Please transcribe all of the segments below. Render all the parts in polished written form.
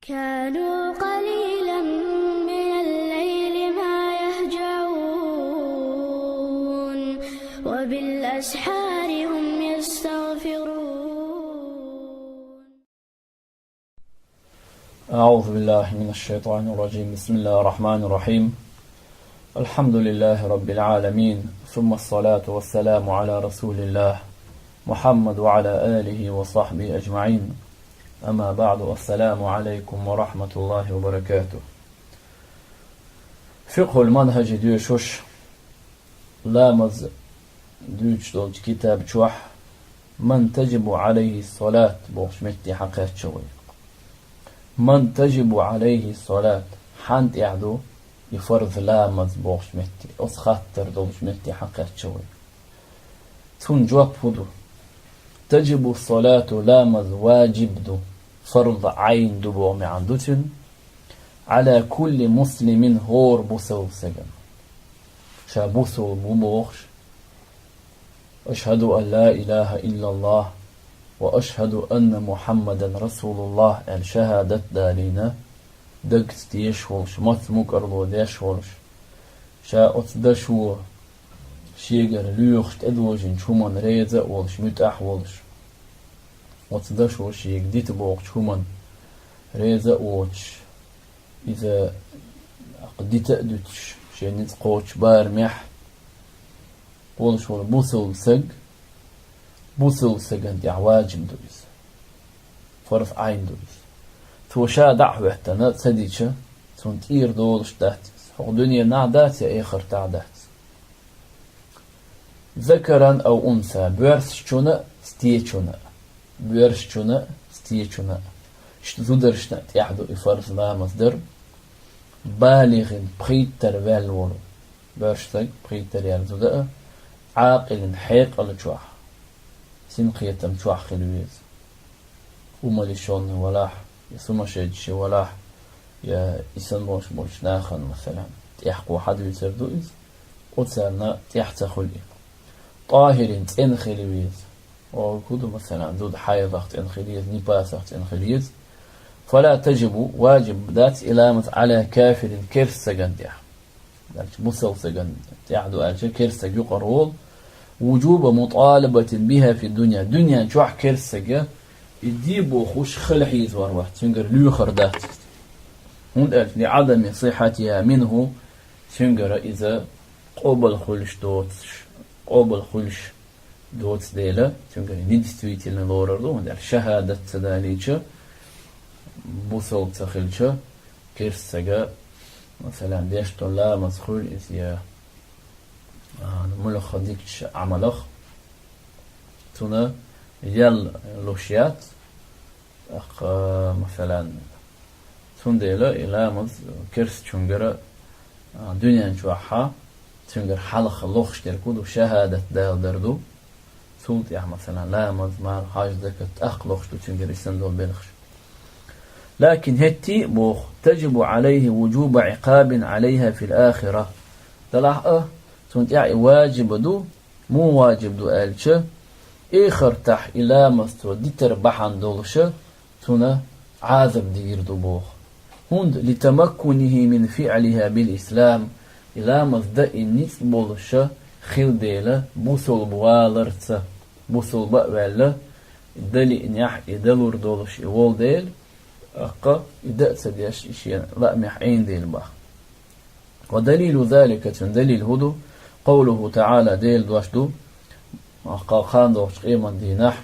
كانوا قليلا من الليل ما يهجعون وبالأسحار هم يستغفرون. أعوذ بالله من الشيطان الرجيم. بسم الله الرحمن الرحيم. الحمد لله رب العالمين، ثم الصلاة والسلام على رسول الله محمد وعلى آله وصحبه أجمعين. أما بعد، السلام عليكم ورحمة الله وبركاته. فقه المنهج ديوشوش لامز ديوش دولج كتاب شوح من تجب عليه الصلاة بوش متي حقيت شوي. من تجب عليه الصلاة حانت يعدو يفرض لامز بوش متي أسخطر دولج متي حقيت شوي. تون جواب هدو تجب الصلاة لامز واجب دو فرض عين دو بومي عندوتن على كل مسلم هور بوسو سجن شابوسو بوبوخش أشهد أن لا إله إلا الله وأشهد أن محمدا رسول الله الشهادة دالينا دقت ديشولش مطموك أرلو ديشولش شا أتدشو شيغر ليوخت أدوجن شومن ريزة ولش متأح ولش أتدشو شيغ ديت بوغ شومن ريزة ولش إذا قديت أدوتش شي نتقوش بارميح ولش ول بوسل سج أنت واجب دويس فرف عين دويس توشا دعوة تنا تسديشة تنتير دولش داتس حق دنيا نعدات يا آخر تعدات ذكرا أو أنثى بورسشونا ستيشونا بورسشونا ستيشونا شتزودرشنا تيحدو إفرز لا مصدر بالغ بخيتر والورو بورشتك بخيتر يالزودا عاقل حيق على جواح سنقيتم جواح خلويز وماليشون ولاح يسمى شيء ولاح يا إسان موش ناخن مثلا تيحقو حد يتردويز وتسالنا تيحتخلي طاهر تنخليز أو كودو مثلا دود حيض تنخليز نباس تنخليز فلا تجب واجب ذات إلامة على كافر كرس سجنديا ذلك مصل سجند يعدو أجل كرس يقرول وجوب مطالبة بها في الدنيا دنيا جوح كرس سجا يديبو خوش خلحيز وروح تنقر ليخر ذات هون لعدم صحتها منه تنقر إذا قبل خلش دوتس ديلا تنقر ندستويت لنورردو هون شهادة تداليجة بوصل تخلشة كرس سجا مثلا ديشتو لا مسخول إذا ملخ ديكش عملخ تونا يل لوشيات مثلا تون ديلا إلى مز كرس تشونجرا دنيا نشوحها تشونجر حلق لوخش تركودو شهادة دال دردو تولت يعني مثلا لا مز مار حاج ذكت أخلوخش تشونجر يسندو بلخش لكن هتي بوخ تجب عليه وجوب عقاب عليها في الآخرة تلاح تونت يعني واجب دو مو واجب دو ألشة إخر تح إلى مستو ديتر بحان دولشة تونا عاذب دير دو بوخ هند لتمكنه من فعلها بالإسلام إلى مصدق النس بولشة خيل ديلا بوصل بوالرتسا بوصل بقبالة دلي إنيح إدلور دولش إول ديل أقا إدأت ديش إشياء لا محين ديل بخ ودليل ذلك دليل هدو قوله تعالى ديل دوشدو أقا خان دوش قيما دينح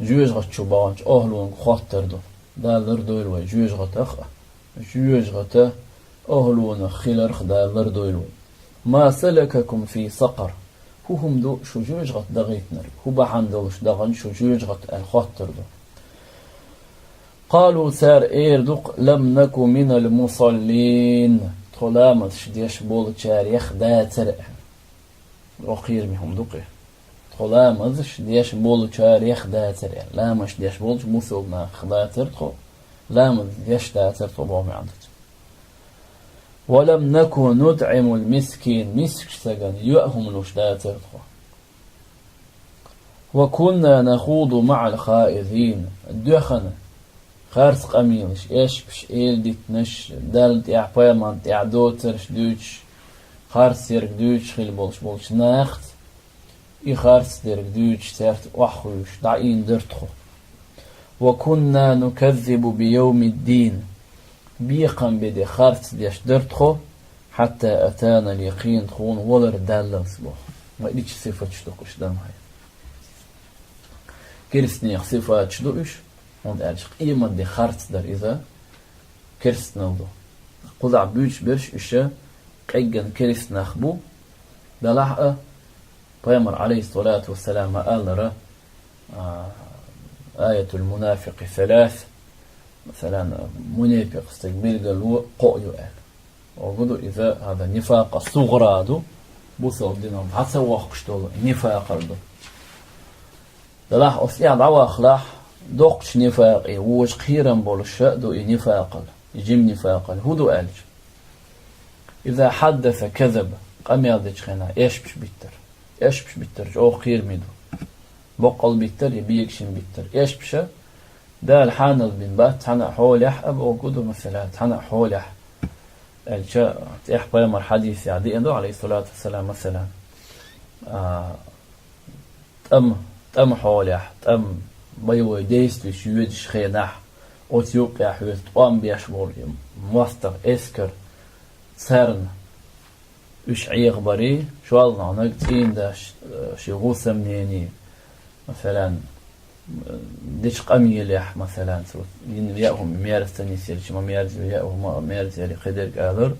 جوج غتشو باانش أهلون خاطر دو دالر دويلوي جوج غتخ جوج غت أهلون خيلرخ دالر دويلوي ما سلككم في سقر هم دو شو جوج غت دغيتنر هو بحان دولش دغن شو جوج غت الخاطر دو قالوا سار إيردق لم نكن من المصلين طلامت شديش بول تشاريخ داتر وخير مهم دقي طلامت شديش بول تشاريخ داتر لا مش ديش بول مسلنا خداتر خو لا من ديش داتر طبعا عندك ولم نكن ندعم المسكين مسك سجن يؤهم لوش داتر خو وكنا نخوض مع الخائضين الدخن خارس قميلش إيش بش إيل ديت نش دالت إع بيمانت إع دوترش دوتش خارس يرك دوتش خيل بولش ناخت إي خارس ديرك دوتش سيرت وحوش دعين درتخو وكنا نكذب بيوم الدين بيقم بدي خارس ديش درتخو حتى أتانا اليقين تخون ولر دالن سبوخ ما إليش صفة شدوكش دام هاي كرسني صفة شدوكش وند أرشق إيمان دي خارس در إذا كرس نلدو قضع بيوش برش إشا قيقن كرس نخبو دلحق بيامر عليه الصلاة والسلام قال را آية المنافق 3 مثلا منافق استقبل قالوا قوي قال وقالوا إذا هذا نفاق الصغرى دو بوصل دينهم حتى وقش دول نفاق دو دلاح أصلي دعوة أخلاح دوقش نفاق ووش خيرا بولش دو نفاق يجيم نفاق هدو قالج إذا حدث كذب قام يادج خنا إيش بش بيتر جو خير ميدو بقل بيتر يبيكشن بيتر إيش بشا ده الحانل بن بات حنا حولح أبو قدو مثلا حنا حولح الشاء تحبي مر حديث عدي أنه عليه الصلاة والسلام مثلا تم حولح تم بيو ديست وشيودش خيناح أثيوبيا حوت قام بيشمول ماستر إسكر سرن وش عيق بري شو الله نقتين داش شي غوثة منيني مثلا ديش قميلح مثلا ياهم ميارس تنيسير شما ميارس ياهم ميارس يلي قدر قادر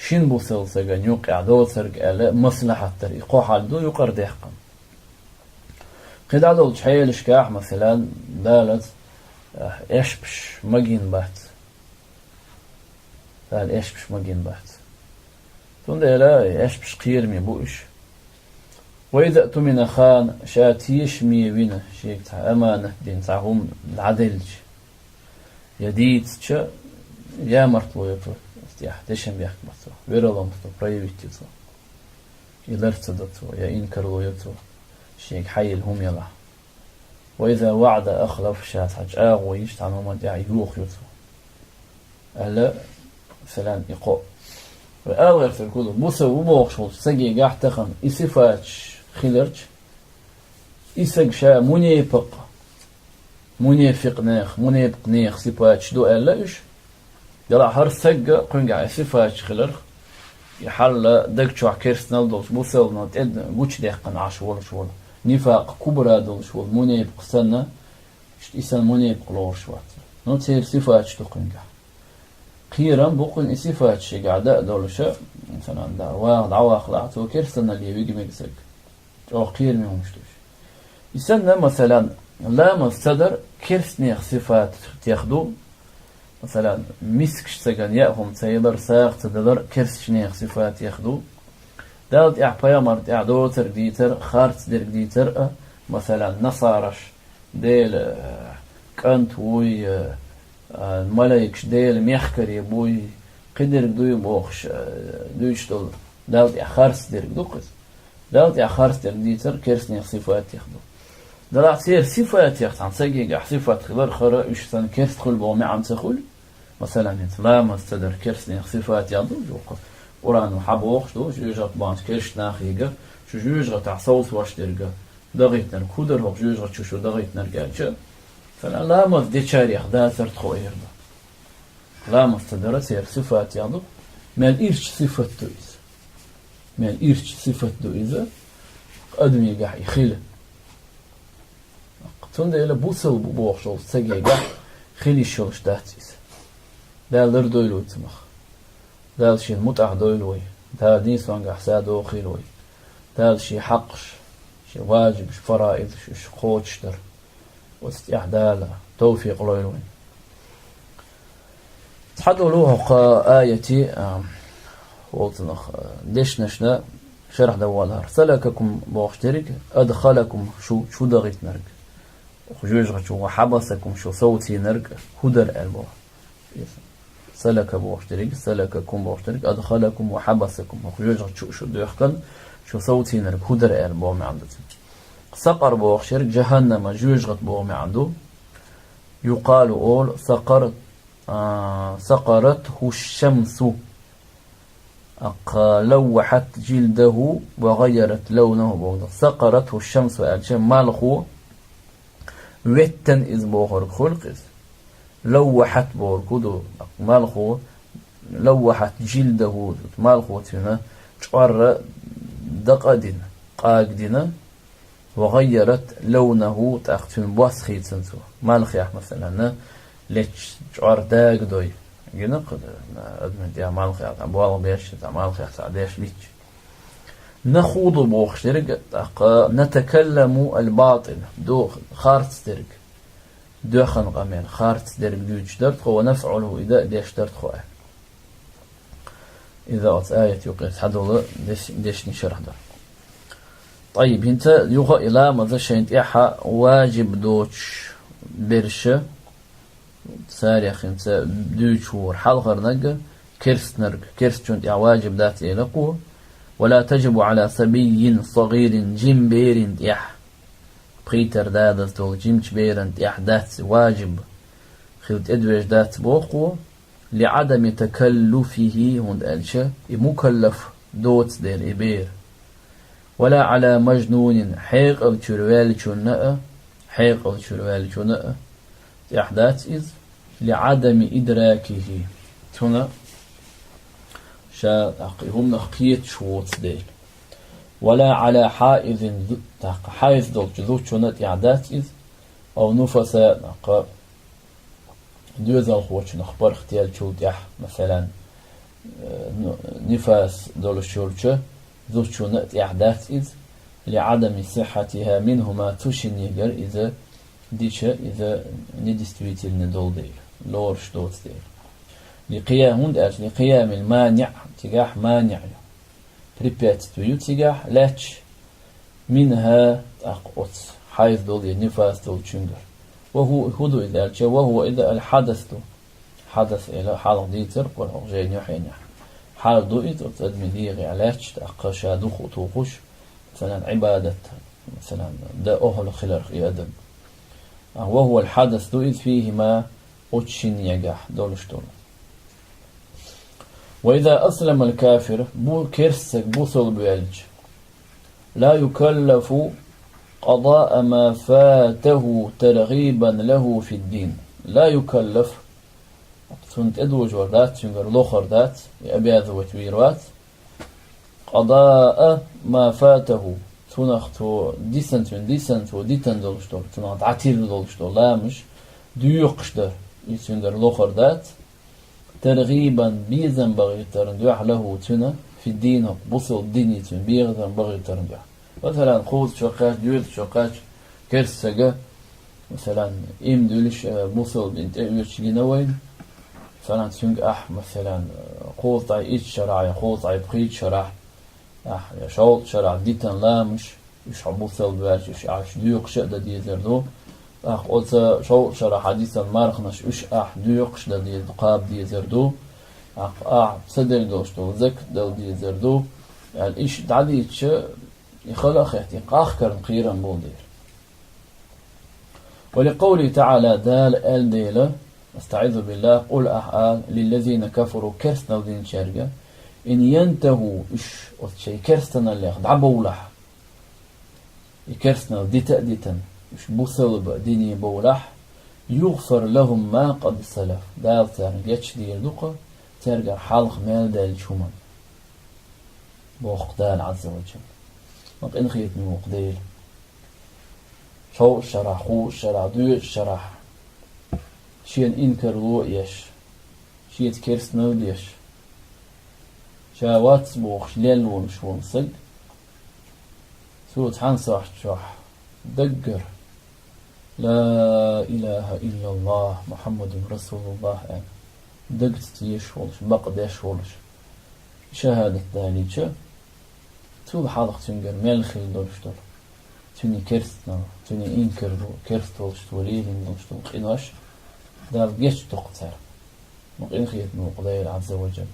شين بوصل سجن يوقع دو سرق على مصلحة تر يقوح على دو يقر ديحقم قد على الشحيل شكاح مثلا دالت إيش بش مجين بات دال إيش بش مجين بات ثم لا إيش بش قير مي بوش وإذا أتمنى خان شاتيش مي بينا شيك تاع أمانة دين تاعهم العدلج يديد شا يا مرتلو يطو استياح ديشن بيحك بطو ويرلو مطو برايبيت يطو يلرت دطو يا إنكرلو يطو شيك حي الهم يلا وإذا وعد أخلف شات حج آغويش تعمل مدع يوخ يطو ألا فلان يقو وآغير في الكل بوسا وبوخشول سجي قاح تخن إصفاتش خلرج إسق شا منافق ناخ صفاتش دو ألاش يلا هر سجى قنقع صفاتش خلر يحل دقشوا كيرس نالدوش بوسا نات إد قوش ديقن عش ولا شوال نفاق كبرى دول شوال منافق سنة إسان منافق لور شوات نات هير صفاتش دو قنقع خيرا بقول إصفات شيء قاعدة دولشة مثلا دعوة أخلاق وكيرسنا اللي بيجي مجسك أو خير منهم شتوش يسنا مثلا لا مصدر كيرسني صفات تاخدو مثلا مسكش سجن يأهم سيدر ساق تدر كيرسني صفات ياخدو دالت إعطايا مرد إعدوتر ديتر خارت در ديتر مثلا نصارش ديل كانت وي الملايكش ديل ميحكر يبوي قدر دوي بوخش دويش دول داوت يخارس دير دوقس داوت يخارس دير ديتر كيرسني صفات ياخدو دلع سير صفات ياخد عن سجيج صفات خبر خرا ايش سن كيرس تخل بومي عم تخل مثلا لا مستدر كيرسني صفات ياخدو دوقس قران حبوخش دو جوجات بانش كيرش ناخيغا شو جوجات تاع صوت واش ديرغا دغيتنا كودر هو جوجات شو دغيتنا رجال فلا لا مفدي تاريخ دا ثرت خوير لا مستدر سير صفات ياخدو ما الإيرش صفات دويز ما الإيرش صفات دويز أدمي قاح يخيل قطون ده إلا بوصل بوخ شو سجى قاح خيلي شوش داتيز ده لر دويلو تمخ ده الشيء المتع دويلوي ده نيسوان قاح سادو خيلوي ده الشيء حقش شيء واجب شيء فرائض شيء خوتش در واستعدال توفيق لويلوين تحدوا له آيتي وطنخ ليش نشنا شرح دوالها سلككم بواشترك أدخلكم شو دغيت نرق خجوج شو وحبسكم شو صوتي نرق هدر البو سلك بواشترك سلككم بواشترك أدخلكم وحبسكم خجوج شو ديحكل شو صوتي نرق هدر البو ما عندك سقر بواشترك جهنم جوج بو ما عنده يقال أول سقرته الشمس لوحت جلده وغيرت لونه بوضع سقرته الشمس ألشم مالخو ويتن إذ بوخر خلق لوحت بوركودو مالخو لوحت جلده مالخو تنا شعر دقدين قاقدين وغيرت لونه تأختن بواسخيت سنسو مالخيح مثلا ليش شعر داق دوي ينقد أدمن دي مالخيح أبوال بيش مالخيح سعديش ليش نخوض بوخشترق نتكلم الباطل دو خارت سترق دو خنقامين خارت سترق دو جدرت خو ونفعله إذا ديش درت خو إذا أت آية يقيت حدول ديش نشرح در طيب انت يوغا إلى ماذا شينت إيحا واجب دوش برشة ساريخ انت دوشور حلغر نقا كرس نرق كرس جنت واجب ذات إلقوه ولا تجب على صبي صغير جيم بيرند إح بخيتر دادس دول جيمش بيرند إح دات واجب خلت إدوش دات بوقو لعدم تكلفه هند ألشا مكلف دوت دير إبير ولا على مجنون حيق الشروال شناء حيق الشروال شناء إحداث إذ لعدم إدراكه تنا هم نخقيت شوط ديل ولا على حائز حائز دول جذوت شنات إعداد إذ أو نفسا نقا دوزال خوش نخبر اختيال شوط يح مثلا نفاس دول الشورشة ذوت شنات إعداد إذ لعدم صحتها منهما تشن يجر إذا ديشة إذا ندستويت الندول ديل لورش دوت ديل لقيام المانع تجاه مانع ريبيت تو تجاه لاتش منها أقوت حيث دول النفاس دول تشنجر وهو إذا الحدث حدث إلى حال ديتر ولا جاي نحين حال دوئت وتدمي ديغي علاش تأقشا دوخ وتوقش مثلا عبادة مثلا دا أهل خلر يأدم وهو الحدث دوئت فيه ما أتشن يجاح دولش دول وإذا أسلم الكافر بو كرسك بو صلبيالج لا يكلف قضاء ما فاته ترغيبا له في الدين لا يكلف سنت أدوج وردات سنجر لوخر دات يأبياذ وتويروات قضاء ما فاته تنختو ديسنت وديتن دولشتور تنخت عتير دولشتور لا مش ديوقشتر يسنجر لوخر دات ترغيبا بيزن بغي ترندوح له تنا في الدين بصل الدين تن بيزن بغي ترندوح مثلا خوض شقاش ديوت شقاش كرسجة مثلا إم دولش بصل انت يرش جنوين مثلا سنج مثلا خوض طاي إيش شرع خوض طاي بخيت شرع يا شوط شرع ديتن لا مش بصل باش إيش عش ديوق شقدة ديزردو قلت شو شرح حديثا مارخنش إيش ديوقش دي قاب دي زردو صدر دوشتو زك دو دي زردو يعني إيش تعديتش يخلق خيتي قاخر قيرا بولدير ولقوله تعالى دال آل ديلا استعيذ بالله قل للذين كفروا كرسنا ودين شارقة إن ينتهوا إيش شيء كرسنا اللي يخد عبولح يكرسنا ديتا مش بوصل ديني بولح يغفر لهم ما قد سلف دال ترجعش دير دوقة ترجع حلق مال دال شومان بوقدان عز وجل ما إنخيت من وقديل شو شرح خو شرح دو شرح شين إنكر يش شيت كرسنا ديش شاوات بوخ ليل ونشون صد سورة حنصح شح دقر لا إله إلا الله محمد رسول الله دقت تيش ولش بقداش ولش شهادة داليتش تو حالق تنقر ملخي دولشتول توني كرستنا توني إنكر كرست ولش توليلين دولشتول إناش دال جيش تقتر مق إنخيت من قضايا عز وجل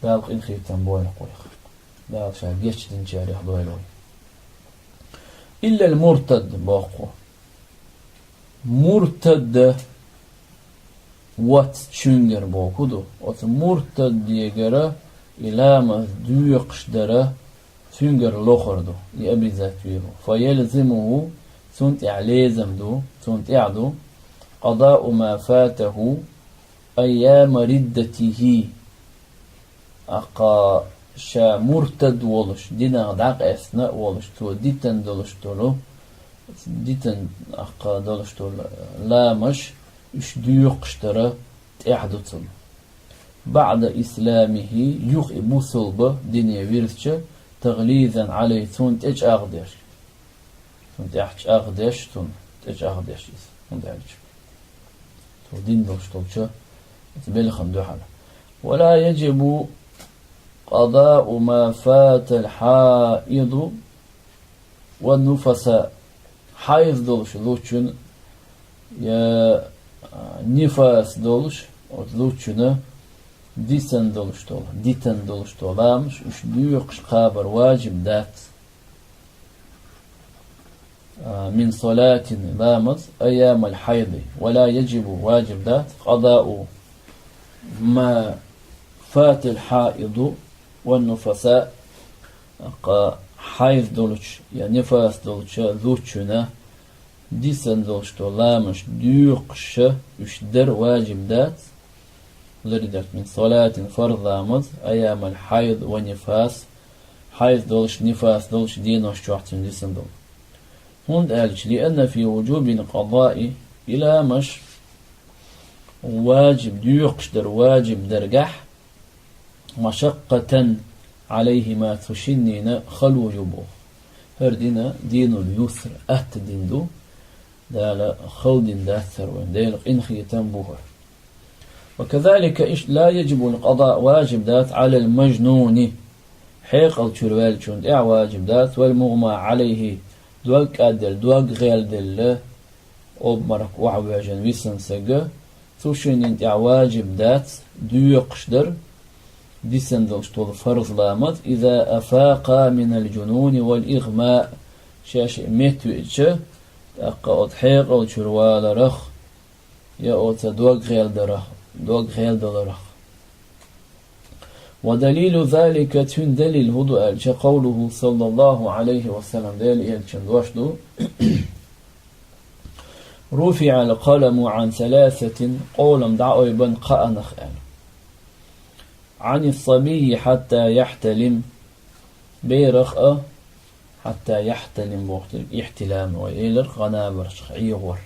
دال إنخيت تنبوي قويخ دال شا جيش تنجاري حضوي لوي إلا المرتد باقو مرتد وات شنجر بوكودو وات مرتد يجرا إلى ما ديقش درا شنجر لوخردو لأبي ذاتيرو فيلزمه سنت إعلازم دو سنت إعدو قضاء ما فاته أيام ردته أقا شا مرتد ولش دينا داق أثناء ولش تو ديتن دولش تولو ديتن أقا دولش تولو لا مش إش ديوقش ترى تأحدو تل بعد إسلامه يخ إبو صلبة دنيا ويرثة تغليظا عليه تون تج أغدش تون تأحش أغدش تون تج أغدش تون تأحش تو دين دولش تولشة تبلخن دو حالة ولا يجب قضاء ما فات الحائض والنفساء حيض دولش دوتشن يا نفاس دولش دوتشن ديتن دولش دول ديتن دولش دولامش وش ديوقش قابر واجب دات من صلاة لامز أيام الحيض ولا يجب واجب دات قضاء ما فات الحائض والنفساء حيض دولش يا نفاس دولش ذوتشنا ديسن دولش دولامش ديوقش وش در واجب دات لردت من صلاة فرض لامز أيام الحيض والنفاس حيض دولش نفاس دولش دينوش جوحتن ديسن دول هند قالش لأن في وجوب القضاء إلى مش واجب ديوقش در واجب درجح مشقة عليه ما تشنين خلو جبوه هردنا دين اليسر أهت دين دو دال خلد داثر وين ديل إنخي تنبوه وكذلك لا يجب القضاء واجب دات على المجنون حيق الشروال شند واجب دات والمغمى عليه دوق أدل دوق غيل دل أبمرك وعواجن ويسن سجى توشين واجب دات دوقش در ديسن دلش طول فرض لامت إذا أفاق من الجنون والإغماء شاش ميتو إتشا أقعد حيق أو شروال رخ يا أوتا دوق غيل درخ دوق غيل درخ ودليل ذلك تن دليل هدو ألشا قوله صلى الله عليه وسلم دليل ألشا دوشدو رفع القلم عن ثلاثة قولم دعوا يبن قأنخ عن الصبي حتى يحتلم بيرخ حتى يحتلم بوقت احتلام وإيلر غنابر عيغور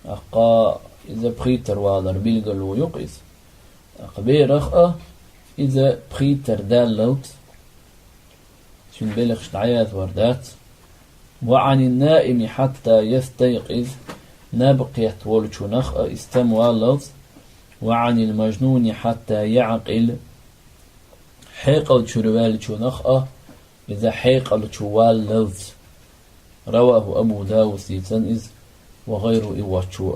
أقا إذا بخيتر والر بيلقلو يقيس بيرخ إذا بخيتر دالوت شن بلغش دعيات وردات وعن النائم حتى يستيقظ نبقيت ولشنخ استموالوت وعن المجنون حتى يعقل حيقل شروال شنخ إذا حيقل شوال لوز رواه أبو داود سيتنئز وغيره إيواتشوا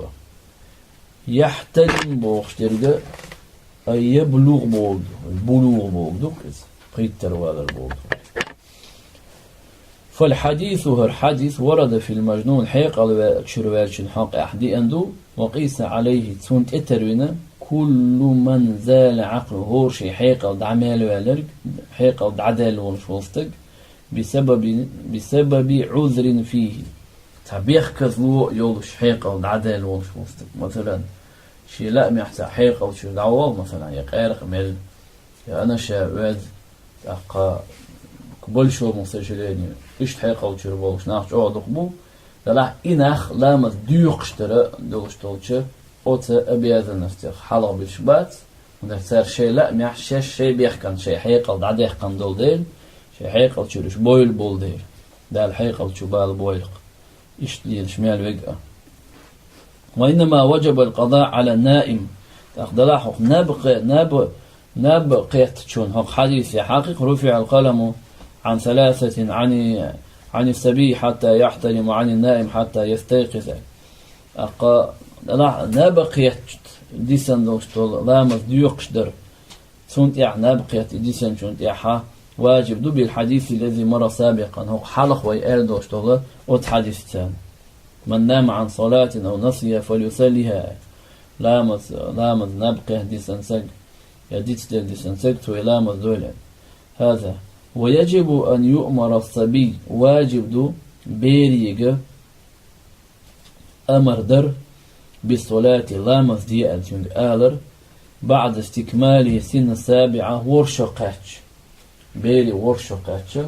يحتلم بوغشترغ أي يبلغ بوغ البلوغ بوغ قيتر وهذا البوغ فالحديث هو الحديث ورد في المجنون حيقل شروال شنحق أحدي أندو وقيس عليه تسونت إتروينا كل من زال عقله هو شيء حيقل دعمال والرق حيقل دعدال والشوستق بسبب عذر فيه تبيخ كذلو يولش حيقل دعدال والشوستق مثلا شيء لا محتاج حيقل شو دعوال مثلا يقارق مل يا أنا شاواد أقا قبل شو مستشليني إيش حيقل شو بولش ناخش أو دقبو لا إنخ لامز ديوقشتر دولش تولشة أوتا أبيض النفتيخ حلق بالشبات ونفتر شيء لا محش شيء بيحكن شيء حيقل دعد يحكن دول ديل شيء حيقل شورش بويل بول ديل ده الحيقل شو بال بويلق إيش ديل شمال وجأة وإنما وجب القضاء على النائم تأخذ حق نبقيت شون حق حديث حقيق رفع القلم عن ثلاثة عن السبي حتى يحتلم وعن النائم حتى يستيقظ لا نبقيت ديسن دوشتول لامز ديوقشدر سنت نبقيت ديسن شنت يحا واجب دو بالحديث الذي مر سابقا هو حلق ويقال دوشتول وت حديث ثاني من نام عن صلاة أو نسيها فليصليها لامز نبقى دي سنسج يديت دي سنسج لامز دولة هذا. ويجب أن يؤمر الصبي واجب دو بيريغ أمر در بالصلاة لامز دي ألتون آلر بعد استكماله سن السابعة ورشقاتش بيري ورشقاتش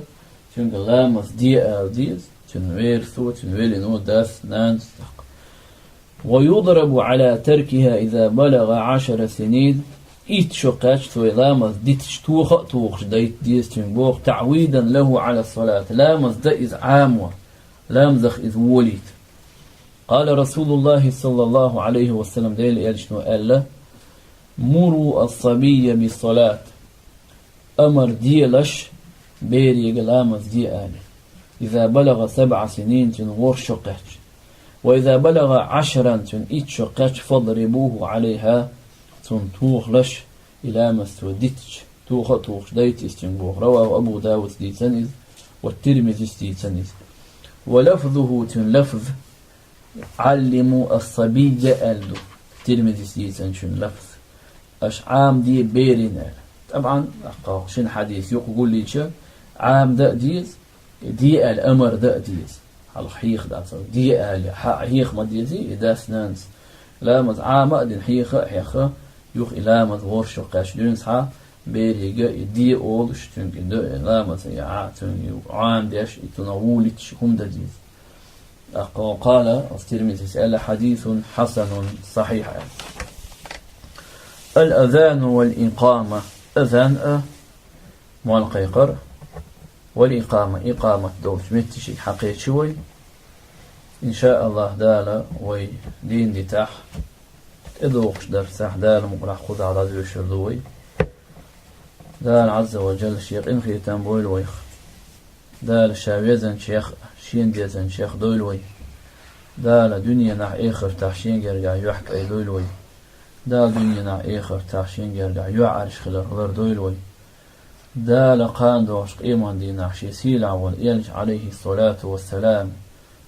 تون لامز دي آل ديز تون ويرثو تون ويلنو داس نانس. ويضرب على تركها إذا بلغ 10 سنين إيت شقاش توي لامز ديتش توخ دايت ديس تنبوخ تعويدا له على الصلاة لامز دا إذ عاموة لامزخ إذ وليد. قال رسول الله صلى الله عليه وسلم ديل يلشنو ألا مروا الصبي بالصلاة أمر ديلش بيريق لامز دي آلي إذا بلغ 7 سنين تنغور شقاش وإذا بلغ 10 تنئت شقاش فاضربوه عليها تنتوخلش إلى مستوديتش توخ دايت استنبوخ. رواه أبو داود ديتنز والترمذي ديتنز. ولفظه تنلفظ علموا الصبي ألدو الترمذي ديتنش لفظ أشعام دي بيرين. طبعا شن حديث يقول لي عام دا ديز دي الأمر دا ديز الحيخ دا دي حيخ ما ديزي إذا سنانس لا مز عام أدين حيخ يوخ إلى مز ورشو قاش دونسها بيريجا دي أول شتون كده لا مز يعاتون عام ديش يتناولتش هم دا ديز. قال الترمذي سأل حديث حسن صحيح. الأذان والإقامة أذان مال قيقر والإقامة إقامة دوش متشي حقيقي شوي إن شاء الله دالا وي دين دي تاح إذوقش درسح دالا مقرح خذ على ذي وشردوي دال عز وجل شيخ إن خيتان بويل ويخ دال شاويزن شيخ شين ديزن شيخ دويل وي دال دنيا نح إخر تحشين جرجع يحك أي دويل وي دال دنيا نح إخر تحشين جرجع يعرش خلال دويل وي دال قان دوش قيمان دي نحشي سيلع والإلج عليه الصلاة والسلام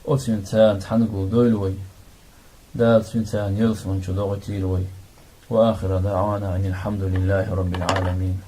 وسنتان تحنقل دويلوي دال سنتان يلسون شدوغتيلوي. وآخر دعوانا أن الحمد لله رب العالمين.